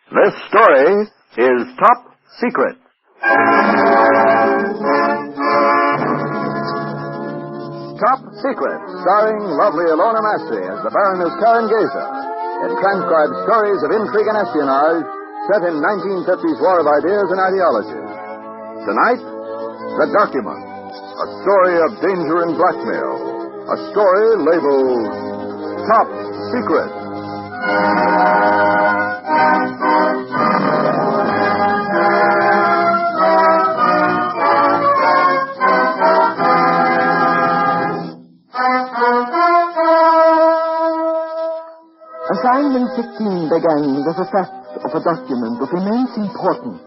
This story is top secret. Top Secret, starring lovely Ilona Massey as the Baroness Karen Geza, in transcribed stories of intrigue and espionage set in 1950s war of ideas and ideologies. Tonight, The Document, a story of danger and blackmail, a story labeled Top Secret. Assignment 15 began with the theft of a document of immense importance.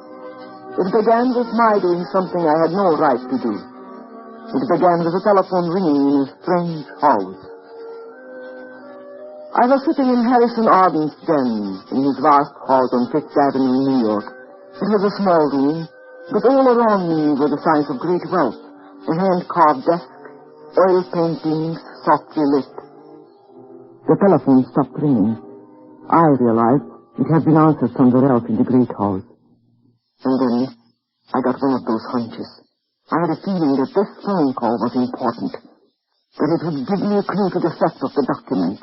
It began with my doing something I had no right to do. It began with a telephone ringing in a strange house. I was sitting in Harrison Arden's den in his vast house on Fifth Avenue, New York. It was a small room, but all around me were the signs of great wealth. A hand-carved desk, oil paintings, softly lit. The telephone stopped ringing. I realized it had been answered somewhere else in the great house. And then I got one of those hunches. I had a feeling that this phone call was important, that it would give me a clue to the theft of the document.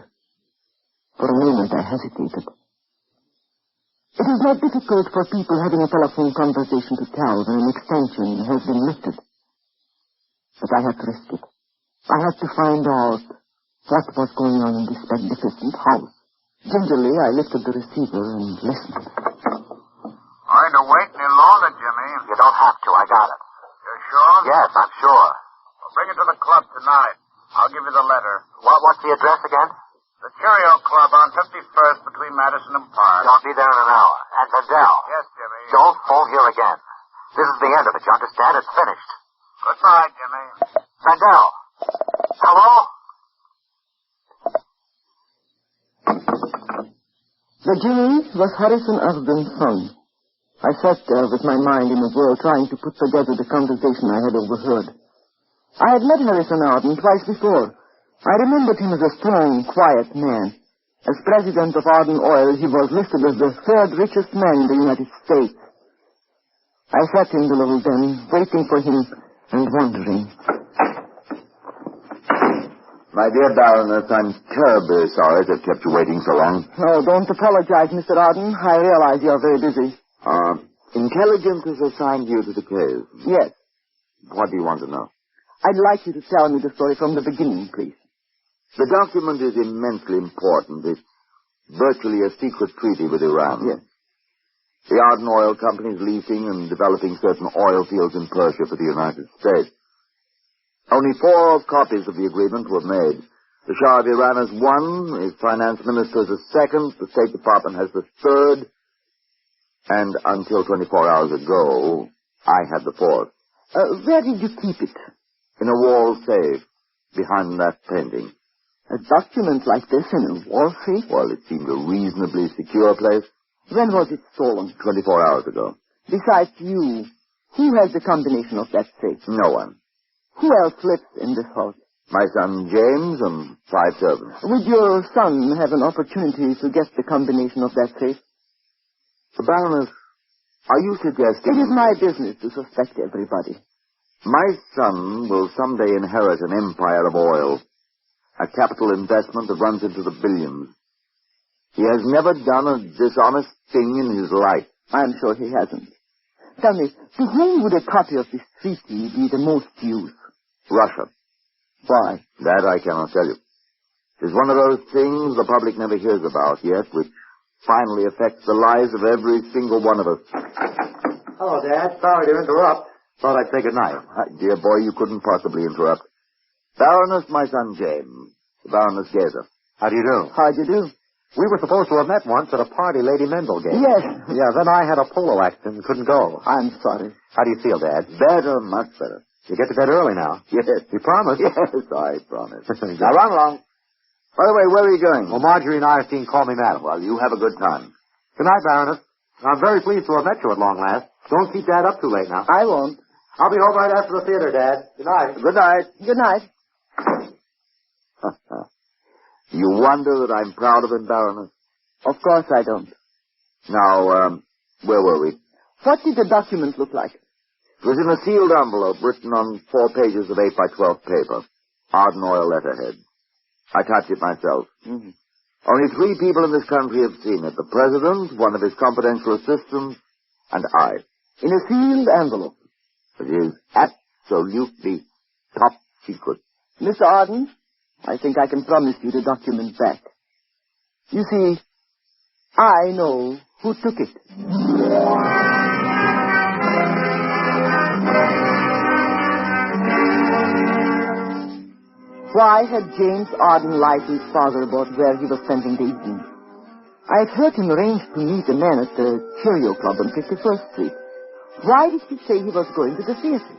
For a moment I hesitated. It is not difficult for people having a telephone conversation to tell when an extension has been lifted. But I had to risk it. I had to find out what was going on in this magnificent house. Gingerly, I lifted the receiver and listened. Going to wait any longer, Jimmy? You don't have to. I got it. You're sure? Yes, I'm sure. Well, bring it to the club tonight. I'll give you the letter. What's the address again? The Cheerio Club on 51st between Madison and Park. I'll be there in an hour. And Adele. Yes, Jimmy. Don't phone here again. This is the end of it, you understand? It's finished. Goodbye, Jimmy. Adele. Hello? The Jimmy was Harrison Arden's son. I sat there with my mind in a whirl trying to put together the conversation I had overheard. I had met Harrison Arden twice before. I remembered him as a strong, quiet man. As president of Arden Oil, he was listed as the third richest man in the United States. I sat in the little den, waiting for him and wondering. My dear Baroness, I'm terribly sorry to have kept you waiting so long. Oh, don't apologize, Mr. Arden. I realize you're very busy. Intelligence has assigned you to the case. Yes. What do you want to know? I'd like you to tell me the story from the beginning, please. The document is immensely important. It's virtually a secret treaty with Iran. Yes. The Arden Oil Company is leasing and developing certain oil fields in Persia for the United States. Only 4 copies of the agreement were made. The Shah of Iran has one, his finance minister has a second, the State Department has the third, and until 24 hours ago, I had the fourth. Where did you keep it? In a wall safe, behind that painting. A document like this in a wall safe? Well, it seemed a reasonably secure place. When was it stolen? 24 hours ago. Besides you, who has the combination of that safe? No one. Who else lives in this house? My son James and 5 servants. Would your son have an opportunity to get the combination of that safe? Baroness, are you suggesting... It is my business to suspect everybody. My son will someday inherit an empire of oil, a capital investment that runs into the billions. He has never done a dishonest thing in his life. I'm sure he hasn't. Tell me, to whom would a copy of this treaty be the most use? Russia. Why? That I cannot tell you. It's one of those things the public never hears about yet, which finally affects the lives of every single one of us. Hello, Dad. Sorry to interrupt. Thought I'd say good night. Dear boy, you couldn't possibly interrupt. Baroness, my son James. Baroness Geza. How do you do? How'd you do? We were supposed to have met once at a party Lady Mendel gave. Yes. Yeah, then I had a polo accident and couldn't go. I'm sorry. How do you feel, Dad? Better, much better. You get to bed early now. Yes. You promised. Yes, I promise. Now run along. By the way, where are you going? Well, Marjorie and Irene call me Madam. Well, you have a good time. Good night, Baroness. I'm very pleased to have met you at long last. Don't keep Dad up too late now. I won't. I'll be home right after the theater, Dad. Good night. Good night. Good night. You wonder that I'm proud of him, Baroness? Of course I don't. Now, where were we? What did the document look like? It was in a sealed envelope written on 4 pages of 8 by 12 paper. Arden oil letterhead. I touched it myself. Mm-hmm. Only 3 people in this country have seen it. The President, one of his confidential assistants, and I. In a sealed envelope. It is absolutely top secret. Mr. Arden, I think I can promise you the document back. You see, I know who took it. Why had James Arden lied to his father about where he was spending the evening? I had heard him arrange to meet a man at the Cheerio Club on 51st Street. Why did he say he was going to the theater?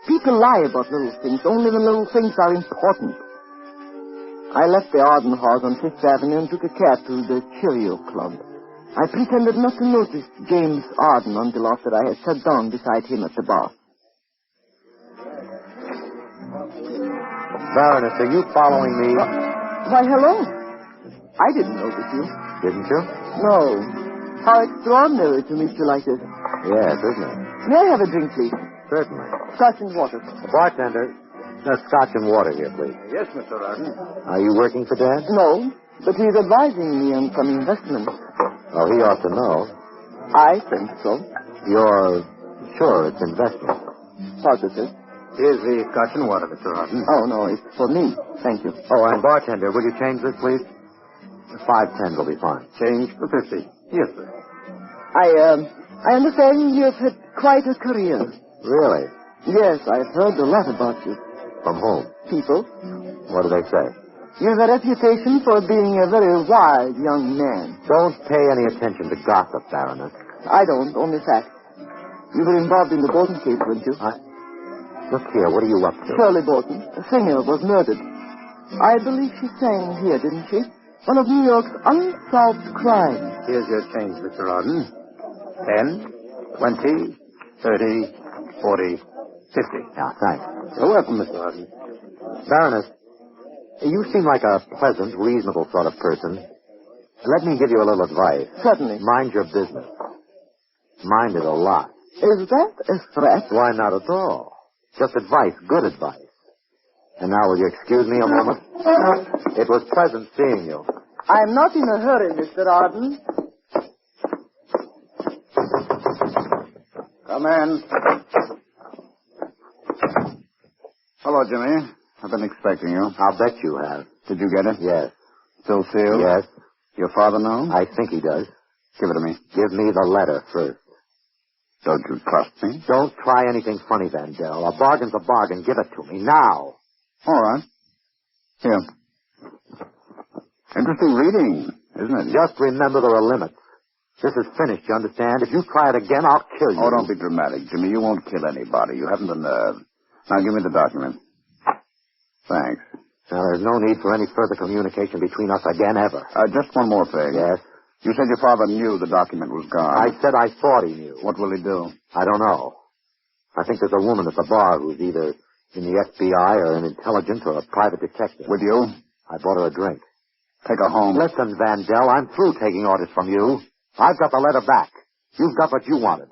People lie about little things only when little things are important. I left the Arden house on 5th Avenue and took a cab to the Cheerio Club. I pretended not to notice James Arden until after I had sat down beside him at the bar. Baroness, are you following me? Why, hello. I didn't notice you. Didn't you? No. How extraordinary to meet you like this. Yes, isn't it? May I have a drink, please? Certainly. Scotch and water. Bartender, scotch and water here, please. Yes, Mr. Arden. Are you working for Dad? No, but he's advising me on some investments. Oh, he ought to know. I think so. You're sure it's investment? Positive. Here's the scotch and water, Mr. Arden. Oh, no, it's for me. Thank you. Oh, and bartender, will you change this, please? 5.10 will be fine. Change for 50. Yes, sir. I understand you've had quite a career. Really? Yes, I've heard a lot about you. From whom? People. What do they say? You have a reputation for being a very wild young man. Don't pay any attention to gossip, Baroness. I don't, only facts. You were involved in the Bolton case, weren't you? Look here, what are you up to? Shirley Bolton, a singer, was murdered. I believe she sang here, didn't she? One of New York's unsolved crimes. Here's your change, Mr. Arden. 10, 20, 30, 40, 50. Yeah, thanks. You're welcome, Mr. Arden. Baroness, you seem like a pleasant, reasonable sort of person. Let me give you a little advice. Certainly. Mind your business. Mind it a lot. Is that a threat? Why not at all? Just advice, good advice. And now will you excuse me a moment? It was pleasant seeing you. I'm not in a hurry, Mr. Arden. Come in. Hello, Jimmy. I've been expecting you. I'll bet you have. Did you get it? Yes. Still sealed? Yes. Your father know? I think he does. Give it to me. Give me the letter first. Don't you trust me? Don't try anything funny, Vandell. A bargain's a bargain. Give it to me now. All right. Here. Interesting reading, isn't it? Just remember there are limits. This is finished, you understand? If you try it again, I'll kill you. Oh, don't be dramatic, Jimmy. You won't kill anybody. You haven't the nerve. Now, give me the document. Thanks. Now, there's no need for any further communication between us again, ever. Just one more thing. Yes? You said your father knew the document was gone. I said I thought he knew. What will he do? I don't know. I think there's a woman at the bar who's either in the FBI or an intelligence or a private detective. With you? I bought her a drink. Take her home. Listen, Vandell, I'm through taking orders from you. I've got the letter back. You've got what you wanted.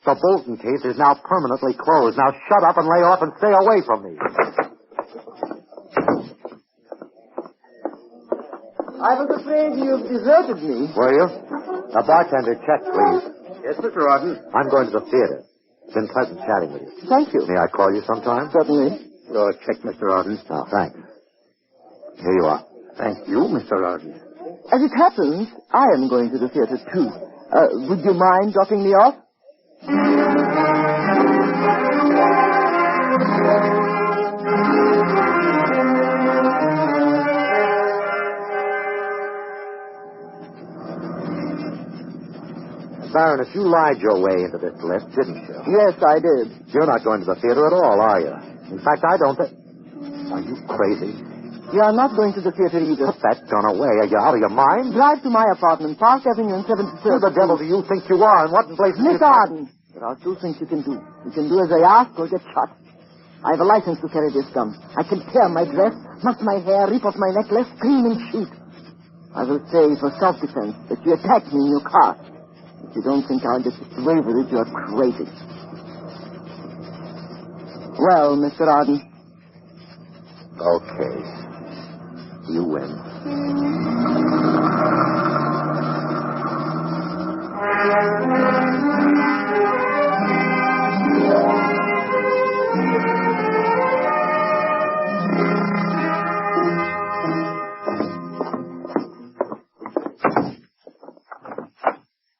The Bolton case is now permanently closed. Now shut up and lay off and stay away from me. I was afraid you've deserted me. Were you? A bartender, check, please. Yes, Mr. Arden. I'm going to the theater. It's been pleasant chatting with you. Thank you. May I call you sometime? Certainly. Your check, Mr. Arden. Oh, thanks. Here you are. Thank you, Mr. Arden. As it happens, I am going to the theater, too. Would you mind dropping me off? Baroness, you lied your way into this lift, didn't you? Yes, I did. You're not going to the theater at all, are you? In fact, I don't think... Are you crazy? You are not going to the theater either. Put that gun away. Are you out of your mind? Drive to my apartment, Park Avenue and 73rd. Who the devil do you think you are, and what in place... Miss Arden, there are two things you can do. You can do as I ask or get shot. I have a license to carry this gun. I can tear my dress, muff my hair, rip off my necklace, scream and shoot. I will say for self-defense that you attacked me in your car. If you don't think I'll get away with it, you're crazy. Well, Mr. Arden. Okay. You win.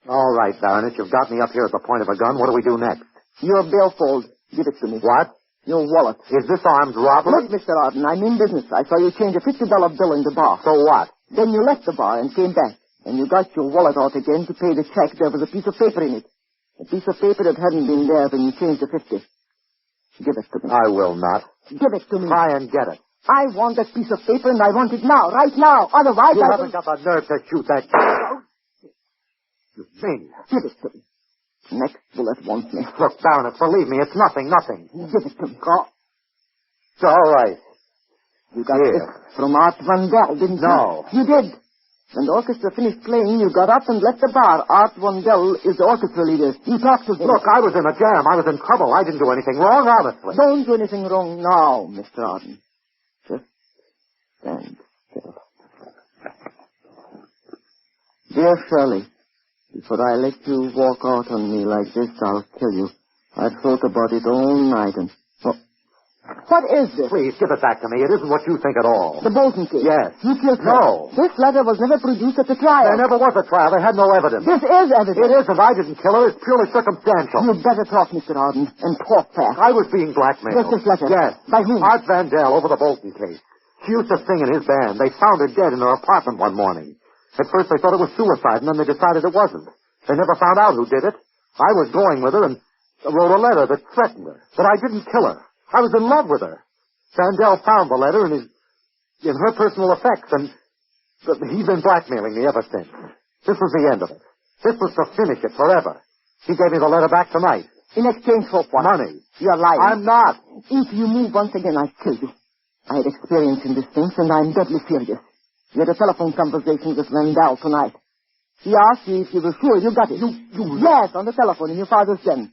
All right, Baronet, you've got me up here at the point of a gun. What do we do next? Your billfold. Give it to me. What? Your wallet. Is this armed robbery? Look, Mr. Arden, I'm in business. I saw you change a $50 bill in the bar. So what? Then you left the bar and came back. And you got your wallet out again to pay the check. There was a piece of paper in it. A piece of paper that hadn't been there when you changed the 50. Give it to me. I will not. Give it to me. Try and get it. I want that piece of paper, and I want it now, right now. Otherwise, You haven't got the nerve to shoot that. You maniac. Give it to me. Next bullet wants me. Look, Baronet, believe me, it's nothing. Give it to me. It's all right. You got this from Art Van Dell, didn't you? No. You did. When the orchestra finished playing, you got up and left the bar. Art Van Dell is the orchestra leader. You talked to him. Look, I was in a jam. I was in trouble. I didn't do anything wrong, honestly. Don't do anything wrong now, Mr. Arden. Just stand still. Dear Shirley, before I let you walk out on me like this, I'll kill you. I've thought about it all night and... Oh. What is this? Please, give it back to me. It isn't what you think at all. The Bolton case. Yes. You killed her. No. This letter was never produced at the trial. There never was a trial. They had no evidence. This is evidence. It isn't. I didn't kill her. It's purely circumstantial. You'd better talk, Mr. Arden, and talk fast. I was being blackmailed. Just this letter? Yes. By whom? Art Van Dell over the Bolton case. She used to sing in his band. They found her dead in her apartment one morning. At first they thought it was suicide, and then they decided it wasn't. They never found out who did it. I was going with her and wrote a letter that threatened her. But I didn't kill her. I was in love with her. Van Dell found the letter in her personal effects, and he's been blackmailing me ever since. This was the end of it. This was to finish it forever. He gave me the letter back tonight. In exchange for what? Money. You're lying. I'm not. If you move once again, I'll kill you. I had experience in these things, and I'm deadly serious. You had a telephone conversation with Van Dell tonight. He asked you if you were sure you got it. Yes, on the telephone in your father's den.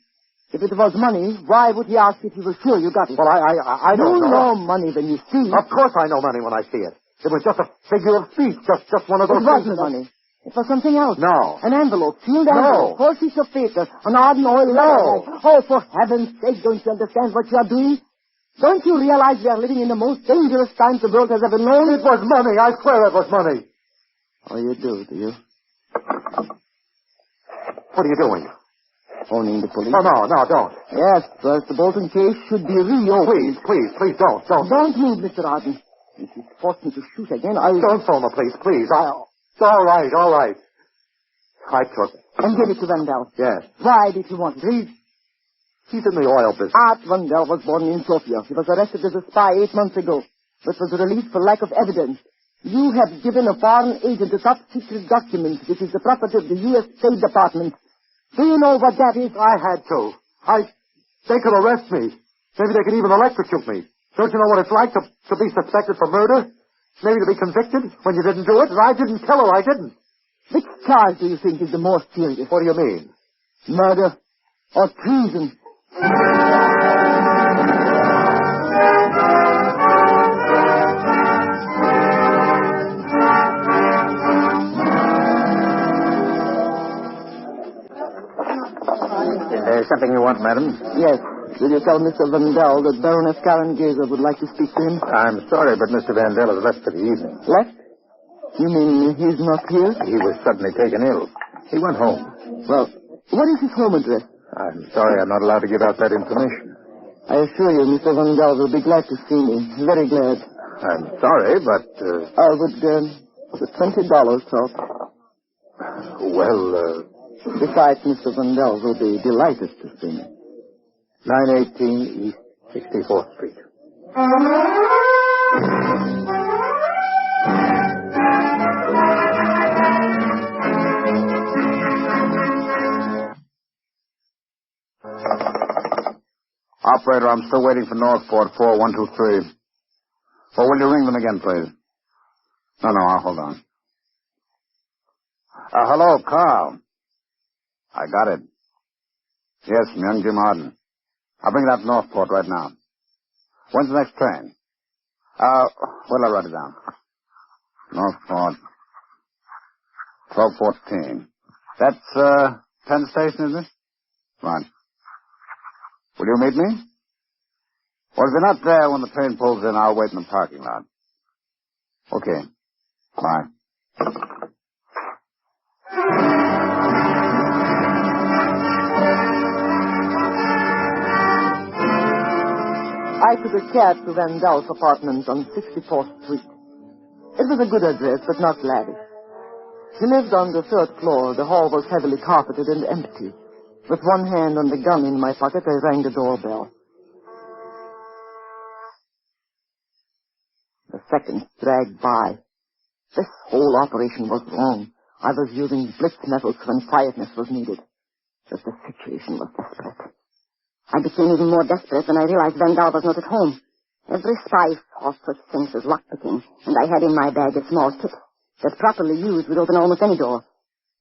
If it was money, why would he ask if you were sure you got it? Well, I don't know. You know money when you see it. Of course I know money when I see it. It was just a figure of speech, just one of those It wasn't money. It was something else. No. An envelope, sealed No. envelope, 4 sheets of paper, an Arden oil No. letterhead. Oh, for heaven's sake, don't you understand what you are doing? Don't you realize we are living in the most dangerous times the world has ever known? It was money. I swear it was money. Oh, you do you? What are you doing? Phoning the police. Oh, no, don't. Yes, first the Bolton case should be reopened. Please, don't. Don't move, Mr. Arden. If you force me to shoot again, I'll... Don't phone the police, please. All right. I took it. And give it to Van Dell. Yes. Why did you want it? He's in the oil business. Art Van Dell was born in Sofia. He was arrested as a spy 8 months ago, but was released for lack of evidence. You have given a foreign agent a top-secret document, which is the property of the U.S. State Department. Do you know what that is? I had to. They could arrest me. Maybe they could even electrocute me. Don't you know what it's like to be suspected for murder? Maybe to be convicted when you didn't do it? I didn't kill her. I didn't. Which charge do you think is the more serious? What do you mean? Murder or treason? Is there something you want, madam? Yes. Will you tell Mr. Van Dell that Baroness Karen Gazer would like to speak to him? I'm sorry, but Mr. Van Dell has left for the evening. Left? You mean he's not here? He was suddenly taken ill. He went home. Well, what is his home address? I'm sorry I'm not allowed to give out that information. I assure you, Mr. Van Dell will be glad to see me. Very glad. I'm sorry, but... I would, with $20 help. Well, Besides, Mr. Van Dell will be delighted to see me. 918 East 64th Street. Operator, I'm still waiting for Northport 4123. Or will you ring them again, please? No, I'll hold on. Hello, Carl. I got it. Yes, from young Jim Arden. I'll bring it out to Northport right now. When's the next train? Where'll I write it down? Northport. 12:14. That's, Penn Station, isn't it? Right. Will you meet me? Well, if you're not there when the train pulls in, I'll wait in the parking lot. Okay. Bye. I took a cab to Vandal's apartment on 64th Street. It was a good address, but not lavish. He lived on the 3rd floor. The hall was heavily carpeted and empty. With one hand on the gun in my pocket, I rang the doorbell. The seconds dragged by. This whole operation was wrong. I was using blitz methods when quietness was needed. But the situation was desperate. I became even more desperate when I realized Vandal was not at home. Every spy saw such things as lockpicking, and I had in my bag a small kit that properly used would open almost any door.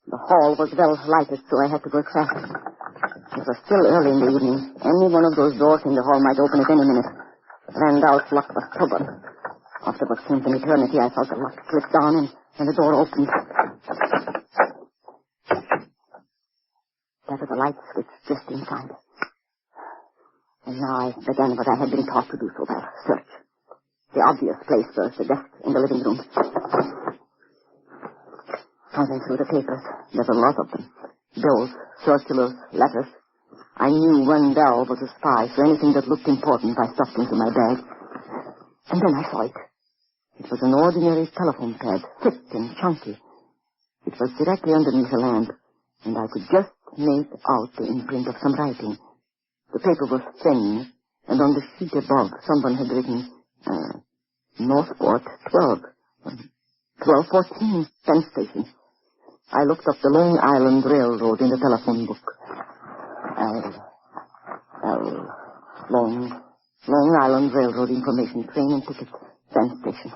The hall was well lighted, so I had to work fast. It was still early in the evening. Any one of those doors in the hall might open at any minute. Vandal's lock was stubborn. After what seemed an eternity, I felt the lock click down and the door opened. There was a light switch just inside. And now I began what I had been taught to do so well, search. The obvious place was the desk in the living room. Counting through the papers, there were a lot of them. Bills, circulars, letters. I knew Wendell was a spy, so anything that looked important I stuffed into my bag. And then I saw it. It was an ordinary telephone pad, thick and chunky. It was directly underneath the lamp, and I could just make out the imprint of some writing. The paper was thin, and on the sheet above, someone had written, Northport 1214, Penn Station. I looked up the Long Island Railroad in the telephone book. Long Island Railroad information, train and ticket, Penn Station.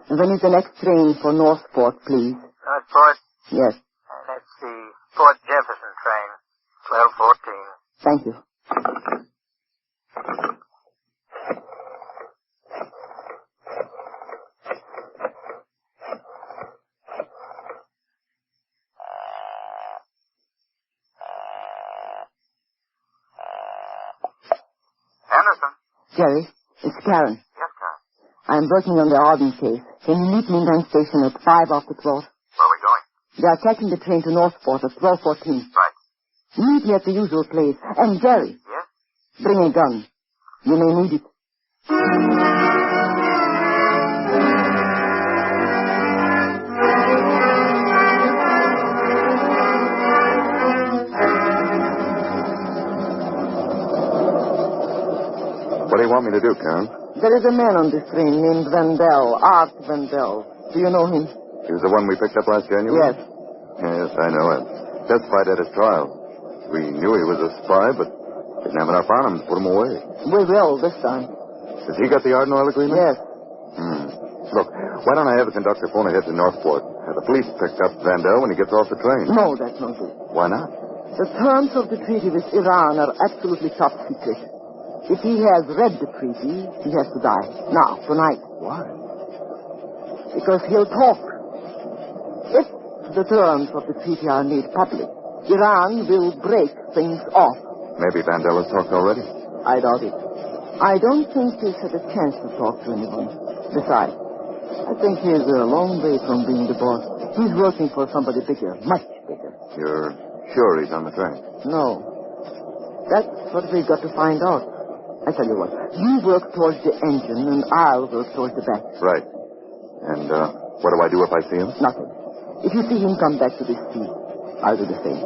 When is the next train for Northport, please? Northport? Yes. That's the Port Jefferson train, 12:14. Thank you. Anderson? Jerry, it's Karen. Yes, Karen. I'm working on the Arden case. Can you meet me in Penn Station at 5 after 12? Where are we going? They are taking the train to Northport at 12:14. Right. Meet me at the usual place. And Jerry. Yes? Bring a gun. You may need it. What do you want me to do, Karen? There is a man on this train named Vandal, Art Vandal. Do you know him? He was the one we picked up last January? Yes. Yes, I know him. Testified at his trial. We knew he was a spy, but didn't have enough on him to put him away. We will this time. Has he got the Arden Oil agreement? Yes. Look, why don't I have the conductor phone ahead to Northport? Have the police picked up Vandal when he gets off the train? No, that's no good. Why not? The terms of the treaty with Iran are absolutely top secret. If he has read the treaty, he has to die. Now, tonight. Why? Because he'll talk. If the terms of the treaty are made public, Iran will break things off. Maybe Vandal has talked already. I doubt it. I don't think he's had a chance to talk to anyone. Besides, I think he's a long way from being the boss. He's working for somebody bigger, much bigger. You're sure he's on the train? No. That's what we've got to find out. I tell you what, you work towards the engine and I'll work towards the back. Right. And, what do I do if I see him? Nothing. If you see him come back to this seat, I'll do the same.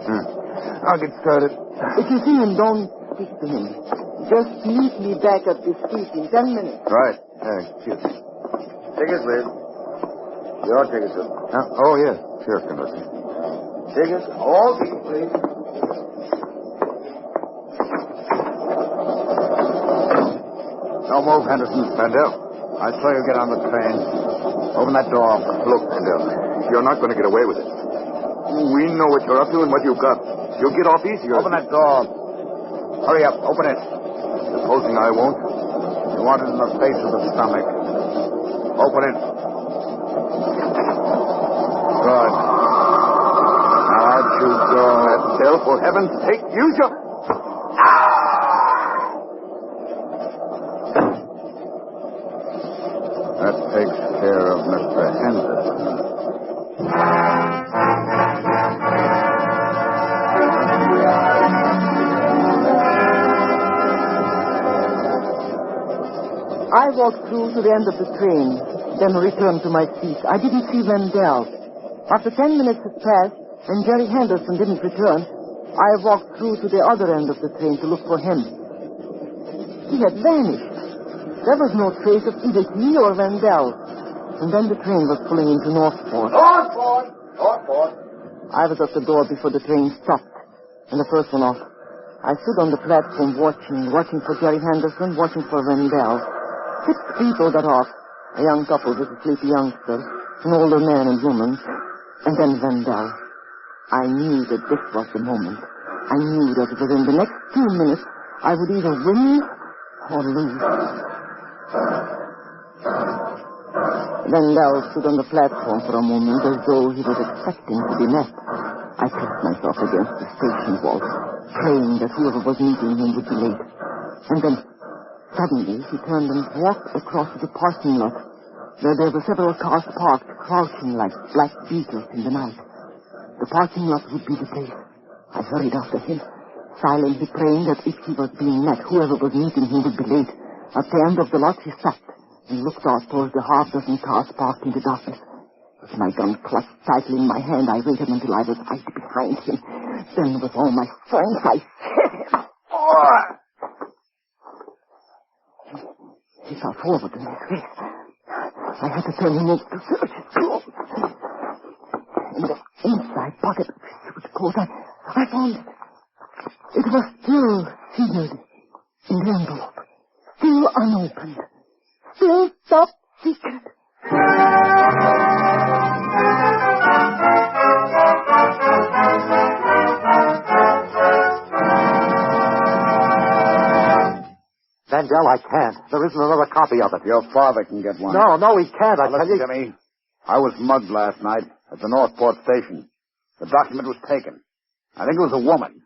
I'll get started. If you see him, don't speak to him. Just meet me back at this seat in 10 minutes. Right. Excuse me. Tickets, please. Your tickets, sir. Oh, yes. Sure, Conductor. Figures, all these, please. No move, Henderson. Vandell, I saw you get on the train. Open that door. Look, Vandell, you're not going to get away with it. We know what you're up to and what you've got. You'll get off easier. Open that door. Hurry up. Open it. Supposing I won't? You want it in the face of the stomach. Open it. Good. Now out you go. Vandell, for heaven's sake, use your... That takes care of Mr. Henderson. I walked through to the end of the train, then returned to my seat. I didn't see Vandell. After 10 minutes had passed, and Jerry Henderson didn't return, I walked through to the other end of the train to look for him. He had vanished. There was no trace of either he or Vandell. And then the train was pulling into Northport. Northport! Northport! I was at the door before the train stopped, and the first one off. I stood on the platform watching for Jerry Henderson, watching for Vandell. 6 people got off. A young couple with a sleepy youngster, an older man and woman, and then Vandell. I knew that this was the moment. I knew that within the next 2 minutes, I would either win or lose. Vandell stood on the platform for a moment as though he was expecting to be met. I pressed myself against the station wall, praying that whoever was meeting him would be late. And then, suddenly, he turned and walked across the parking lot, where there were several cars parked, crouching like black beetles in the night. The parking lot would be the place. I hurried after him, silently praying that if he was being met, whoever was meeting him would be late. At the end of the lot, he stopped and looked out towards the half-dozen cars parked in the darkness. With my gun clutched tightly in my hand, I waited until I was right behind him. Then, with all my strength, I hit him. He fell forward in his face. I had to turn him over to search his clothes. In the inside pocket of his suit coat, I found it was still sealed in the envelope. Still unopened. Still top secret. Vandell, I can't. There isn't another copy of it. Your father can get one. No, he can't. I tell Listen, you. Jimmy. I was mugged last night at the Northport station. The document was taken. I think it was a woman.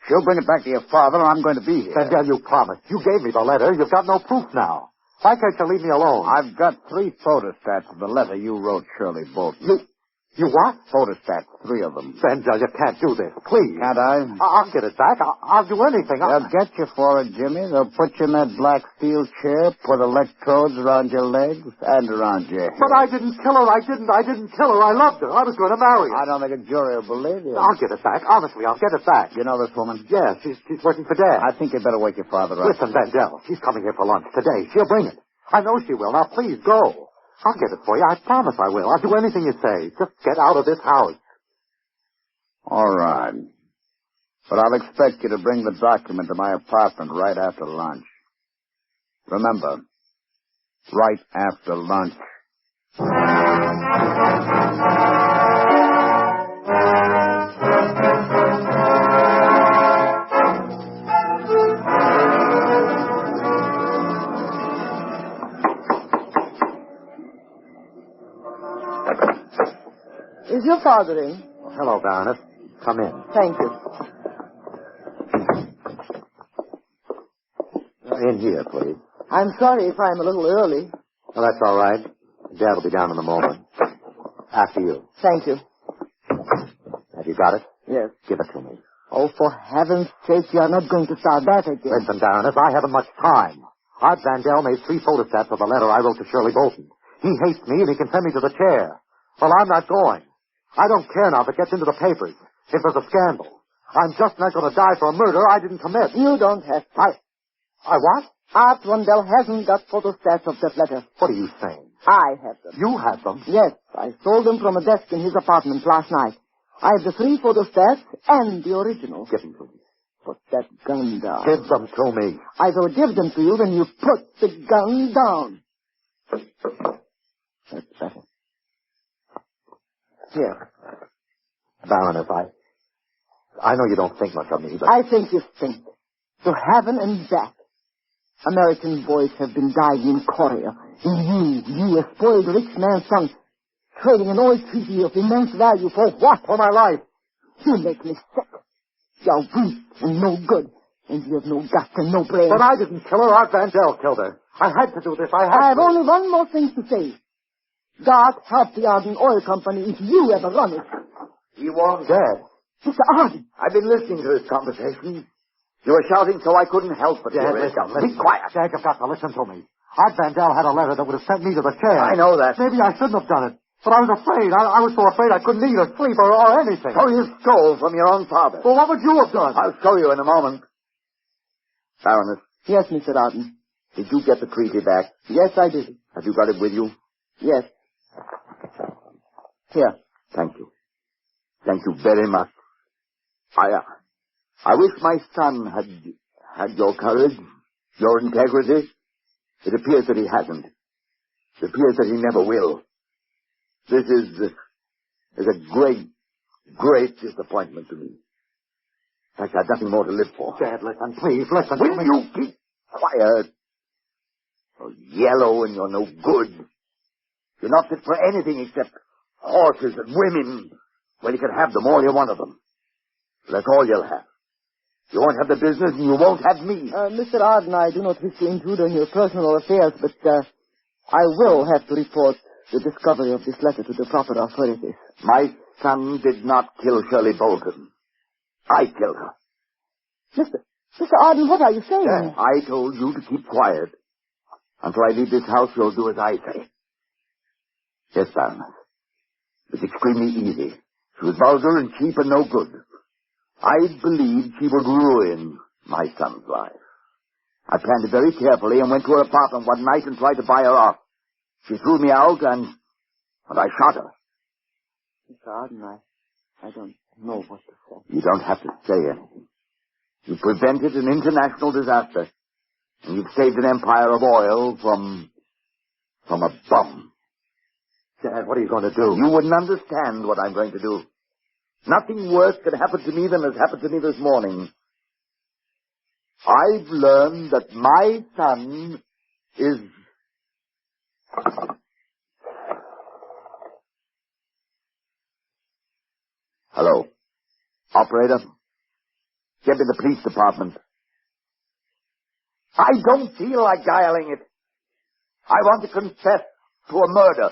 She'll bring it back to your father, and I'm going to be here. Vandell, you promised. You gave me the letter. You've got no proof now. Why can't you leave me alone? I've got 3 photostats of the letter you wrote Shirley Bolton. You what? Photostats, 3 of them. Vandell, you can't do this. Please. Can't I? I'll get it back. I'll do anything. They'll get you for it, Jimmy. They'll put you in that black steel chair, put electrodes around your legs and around your head. But I didn't kill her. I didn't kill her. I loved her. I was going to marry her. I don't think a jury will believe you. I'll get it back. Honestly, I'll get it back. You know this woman? Yes, she's working for Dad. I think you'd better wake your father up. Listen, Vandell, she's coming here for lunch today. She'll bring it. I know she will. Now, please, go. I'll get it for you. I promise I will. I'll do anything you say. Just get out of this house. All right. But I'll expect you to bring the document to my apartment right after lunch. Remember, right after lunch. Is your father in? Oh, hello, Baroness. Come in. Thank you. In here, please. I'm sorry if I'm a little early. Well, that's all right. Dad will be down in a moment. After you. Thank you. Have you got it? Yes. Give it to me. Oh, for heaven's sake, you're not going to start that again. Listen, Baroness, I haven't much time. Art Vandell made 3 photostats of the letter I wrote to Shirley Bolton. He hates me and he can send me to the chair. Well, I'm not going. I don't care now if it gets into the papers. If there's a scandal. I'm just not going to die for a murder I didn't commit. You don't have to. I what? Art Vandell hasn't got photostats of that letter. What are you saying? I have them. You have them? Yes, I stole them from a desk in his apartment last night. I have the 3 photostats and the original. Give them to me. Put that gun down. Give them to me. I will give them to you when you put the gun down. That's better. Here. Baroness, I know you don't think much of me, but... I think you stink. To heaven and back. American boys have been dying in Korea. And you, a spoiled rich man's son, trading an oil treaty of immense value for what? For my life. You make me sick. You're weak and no good. And you have no guts and no brains. But I didn't kill her. Art Vandell killed her. I had to do this. I have only one more thing to say. God help the Arden Oil Company if you ever run it. He won't. Dead. Mr. Arden. I've been listening to this conversation. You were shouting so I couldn't help but hear it. Be quiet. Dad, you've got to listen to me. Art Vandell had a letter that would have sent me to the chair. I know that. Maybe I shouldn't have done it. But I was afraid. I was so afraid I couldn't eat or sleep or anything. So you stole from your own father. Well, what would you have done? I'll show you in a moment. Baroness. Yes, Mr. Arden. Did you get the treaty back? Yes, I did. Have you got it with you? Yes. Here. Thank you. Thank you very much. I wish my son had your courage, your integrity. It appears that he hasn't. It appears that he never will. This is a great, great disappointment to me. In fact, I've nothing more to live for. Dad, listen, please, listen. Will you keep quiet? You're yellow and you're no good. You're not fit for anything except horses and women. Well, you can have them all you want of them. That's all you'll have. You won't have the business and you won't have me. Mr. Arden, I do not wish to intrude on your personal affairs, but I will have to report the discovery of this letter to the proper authorities. My son did not kill Shirley Bolton. I killed her. Mr. Arden, what are you saying? Yes, I told you to keep quiet. Until I leave this house, you'll do as I say. Yes, Baroness. It's extremely easy. She was vulgar and cheap and no good. I believed she would ruin my son's life. I planned it very carefully and went to her apartment one night and tried to buy her off. She threw me out and I shot her. Mr. Arden, I don't know what to say. You don't have to say anything. You prevented an international disaster, and you've saved an empire of oil from a bum. Dad, what are you going to do? You wouldn't understand what I'm going to do. Nothing worse could happen to me than has happened to me this morning. I've learned that my son is... Hello. Operator? Get me the police department. I don't feel like dialing it. I want to confess to a murder.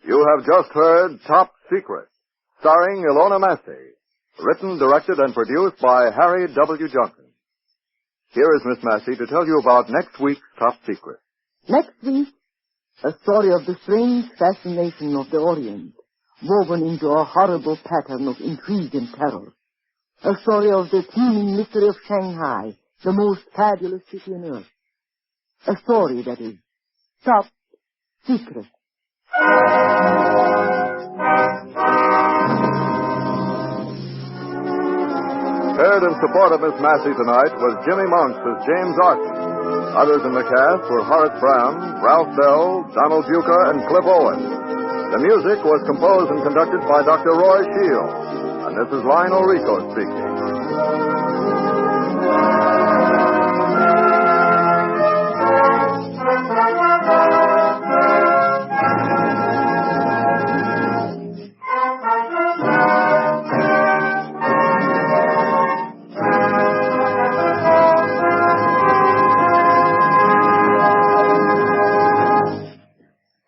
You have just heard Top Secret, starring Ilona Massey, written, directed, and produced by Harry W. Johnson. Here is Miss Massey to tell you about next week's Top Secret. Next week, a story of the strange fascination of the Orient, woven into a horrible pattern of intrigue and terror. A story of the teeming mystery of Shanghai, the most fabulous city on earth. A story that is Top Secret. Heard in support of Miss Massey tonight was Jimmy Monks as James Arden. Others in the cast were Horace Brown, Ralph Bell, Donald Buca, and Cliff Owen. The music was composed and conducted by Dr. Roy Shields. And this is Lionel Rico speaking.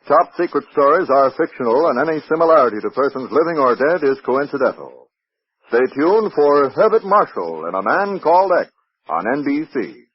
Top Secret stories are fictional, and any similarity to persons living or dead is coincidental. Stay tuned for Herbert Marshall in A Man Called X on NBC.